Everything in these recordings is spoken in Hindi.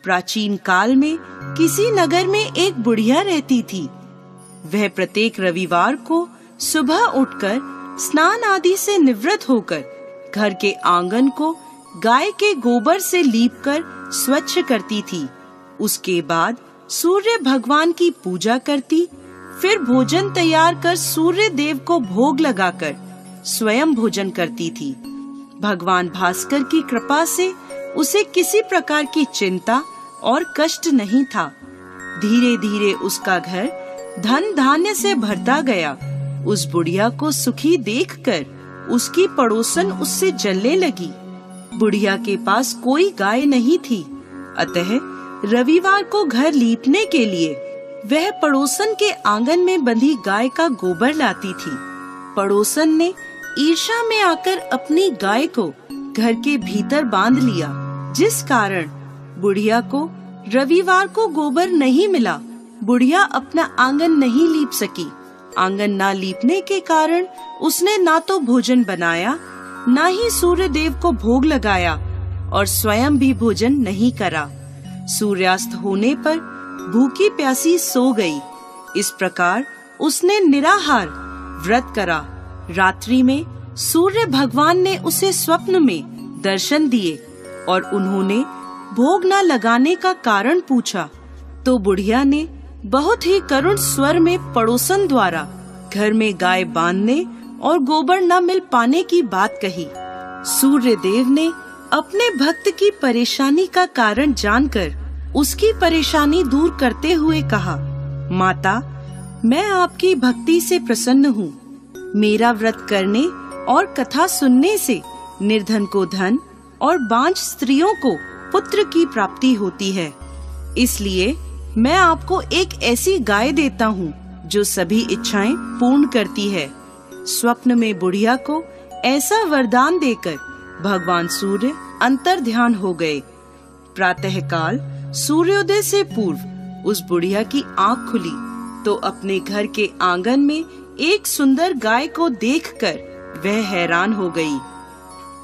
प्राचीन काल में किसी नगर में एक बुढ़िया रहती थी। वह प्रत्येक रविवार को सुबह उठकर स्नान आदि से निवृत्त होकर घर के आंगन को गाय के गोबर से लीपकर स्वच्छ करती थी। उसके बाद सूर्य भगवान की पूजा करती, फिर भोजन तैयार कर सूर्य देव को भोग लगाकर स्वयं भोजन करती थी। भगवान भास्कर की कृपा से उसे किसी प्रकार की चिंता और कष्ट नहीं था। धीरे धीरे उसका घर धन धान्य से भरता गया। उस बुढ़िया को सुखी देखकर उसकी पड़ोसन उससे जलने लगी। बुढ़िया के पास कोई गाय नहीं थी, अतः रविवार को घर लीपने के लिए वह पड़ोसन के आंगन में बंधी गाय का गोबर लाती थी। पड़ोसन ने ईर्ष्या में आकर अपनी गाय को घर के भीतर बांध लिया, जिस कारण बुढ़िया को रविवार को गोबर नहीं मिला। बुढ़िया अपना आंगन नहीं लीप सकी। आंगन ना लीपने के कारण उसने ना तो भोजन बनाया, ना ही सूर्य देव को भोग लगाया और स्वयं भी भोजन नहीं करा। सूर्यास्त होने पर भूखी प्यासी सो गई। इस प्रकार उसने निराहार व्रत करा। रात्रि में सूर्य भगवान ने उसे स्वप्न में दर्शन दिए और उन्होंने भोग न लगाने का कारण पूछा, तो बुढ़िया ने बहुत ही करुण स्वर में पड़ोसन द्वारा घर में गाय बांधने और गोबर न मिल पाने की बात कही। सूर्य देव ने अपने भक्त की परेशानी का कारण जानकर उसकी परेशानी दूर करते हुए कहा, माता, मैं आपकी भक्ति से प्रसन्न हूँ। मेरा व्रत करने और कथा सुनने से निर्धन को धन और बांझ स्त्रियों को पुत्र की प्राप्ति होती है। इसलिए मैं आपको एक ऐसी गाय देता हूँ जो सभी इच्छाएं पूर्ण करती है। स्वप्न में बुढ़िया को ऐसा वरदान देकर भगवान सूर्य अंतर्ध्यान हो गए। प्रातःकाल सूर्योदय से पूर्व उस बुढ़िया की आंख खुली तो अपने घर के आंगन में एक सुंदर गाय को देखकर वह हैरान हो गई।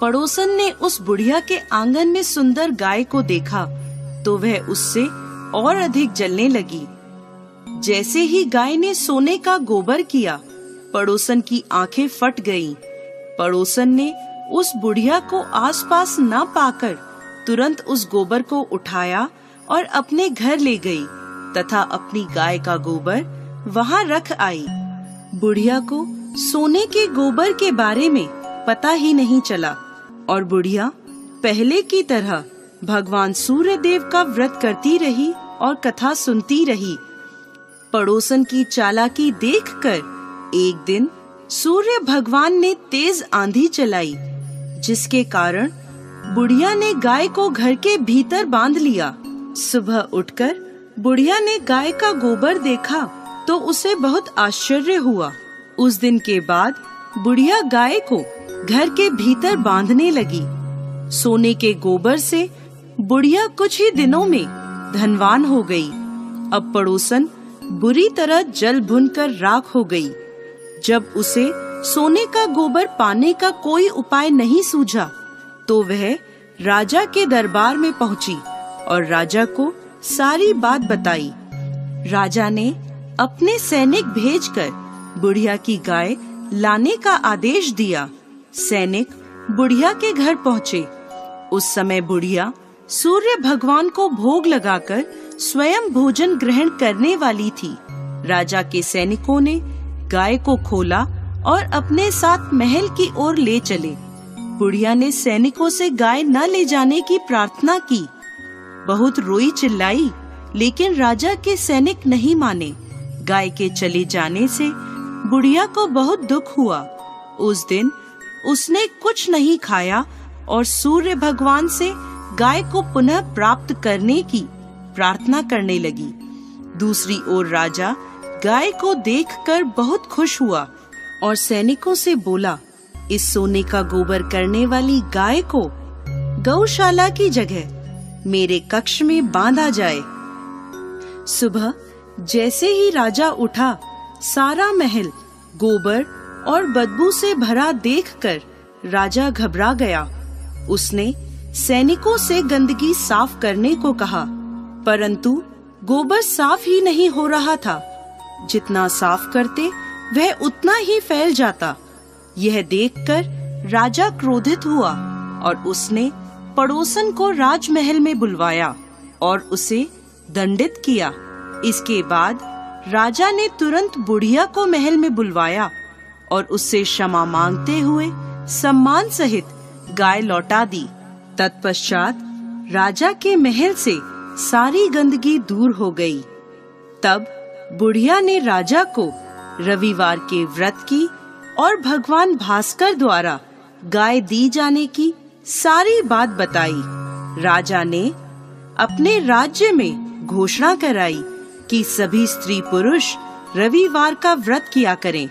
पड़ोसन ने उस बुढ़िया के आंगन में सुंदर गाय को देखा तो वह उससे और अधिक जलने लगी। जैसे ही गाय ने सोने का गोबर किया, पड़ोसन की आंखें फट गईं। पड़ोसन ने उस बुढ़िया को आसपास न पाकर तुरंत उस गोबर को उठाया और अपने घर ले गई तथा अपनी गाय का गोबर वहां रख आई। बुढ़िया को सोने के गोबर के बारे में पता ही नहीं चला और बुढ़िया पहले की तरह भगवान सूर्य देव का व्रत करती रही और कथा सुनती रही। पड़ोसन की चालाकी देखकर एक दिन सूर्य भगवान ने तेज आंधी चलाई, जिसके कारण बुढ़िया ने गाय को घर के भीतर बांध लिया। सुबह उठकर बुढ़िया ने गाय का गोबर देखा तो उसे बहुत आश्चर्य हुआ। उस दिन के बाद बुढ़िया गाय को घर के भीतर बांधने लगी। सोने के गोबर से बुढ़िया कुछ ही दिनों में धनवान हो गई। अब पड़ोसन बुरी तरह जल भुनकर राख हो गई। जब उसे सोने का गोबर पाने का कोई उपाय नहीं सूझा तो वह राजा के दरबार में पहुंची और राजा को सारी बात बताई। राजा ने अपने सैनिक भेजकर बुढ़िया की गाय लाने का आदेश दिया। सैनिक बुढ़िया के घर पहुँचे। उस समय बुढ़िया सूर्य भगवान को भोग लगाकर स्वयं भोजन ग्रहण करने वाली थी। राजा के सैनिकों ने गाय को खोला और अपने साथ महल की ओर ले चले। बुढ़िया ने सैनिकों से गाय न ले जाने की प्रार्थना की। बहुत रोई चिल्लाई, लेकिन राजा के सैनिक नहीं माने। गाय के चले जाने से बुढ़िया को बहुत दुख हुआ। उस दिन उसने कुछ नहीं खाया और सूर्य भगवान से गाय को पुनः प्राप्त करने की प्रार्थना करने लगी। दूसरी ओर राजा गाय को देखकर बहुत खुश हुआ और सैनिकों से बोला, इस सोने का गोबर करने वाली गाय को गौशाला की जगह मेरे कक्ष में बांधा जाए। सुबह जैसे ही राजा उठा, सारा महल गोबर और बदबू से भरा देखकर राजा घबरा गया। उसने सैनिकों से गंदगी साफ करने को कहा परंतु गोबर साफ ही नहीं हो रहा था। जितना साफ करते वह उतना ही फैल जाता। यह देखकर राजा क्रोधित हुआ और उसने पड़ोसन को राजमहल में बुलवाया और उसे दंडित किया। इसके बाद राजा ने तुरंत बुढ़िया को महल में बुलवाया और उससे क्षमा मांगते हुए सम्मान सहित गाय लौटा दी। तत्पश्चात राजा के महल से सारी गंदगी दूर हो गई। तब बुढ़िया ने राजा को रविवार के व्रत की और भगवान भास्कर द्वारा गाय दी जाने की सारी बात बताई। राजा ने अपने राज्य में घोषणा कराई कि सभी स्त्री पुरुष रविवार का व्रत किया करें।